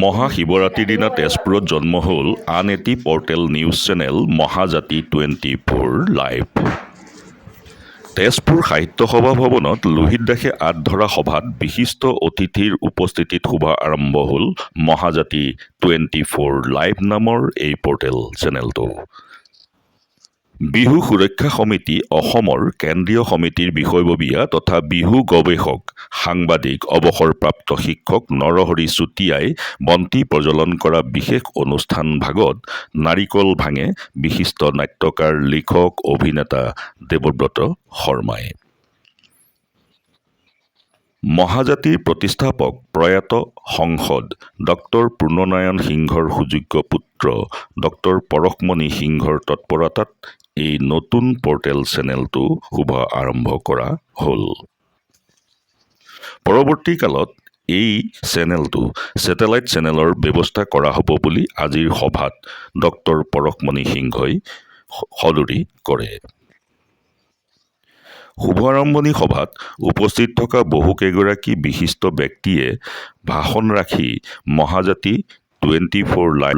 মহাশিৱৰাত্ৰিৰ দিনা তেজপুৰত জন্ম হ'ল আন এটি portal news channel Mahajati 24 live. Tezpur সাহিত্য সভা ভৱনত লোহিত দাসে আঁত ধৰা সভাত বিশিষ্ট অতিথিৰ উপস্থিতিত শুভ আৰম্ভ হ'ল মহাজাতি 24 লাইভ নামৰ এই পৰ্টেল চেনেলটো। বিহু সুৰক্ষা সমিতি অসমৰ কেন্দ্ৰীয় সমিতিৰ বিষয়ববীয়া তথা বিহু গৱেষক সাংবাদিক অৱসৰপ্ৰাপ্ত শিক্ষক নৰহৰি চুতীয়াই বন্তি প্ৰজ্বলন কৰা বিশেষ অনুষ্ঠান ভাগত নাৰিকল ভাঙে বিশিষ্ট নাট্যকাৰ লিখক অভিনেতা দেৱব্ৰত শৰ্মাই। মহাজাতিৰ প্ৰতিষ্ঠাপক প্ৰয়াত সংসদ ডক্টৰ পূৰ্ণনাৰায়ণ সিংহৰ সুযোগ্য পুত্ৰ ডক্টৰ পৰশমণি সিংহৰ তৎপৰতাত এই নতুন পৰ্টেল চেনেলটো শুভ আৰম্ভ কৰা হ'ল। পৰৱৰ্তী কালত এই চেনেলটো ছেটেলাইট চেনেলৰ ব্যৱস্থা কৰা হ'ব বুলি আজিৰ সভাত ডক্টৰ পৰশমণি সিংহই সদৰি কৰে। শুভ আৰম্ভণি সভাত উপস্থিত থকা বহুকেইগৰাকী বিশিষ্ট ব্যক্তিয়ে ভাষণ ৰাখি মহাজাতি 24 লাইভ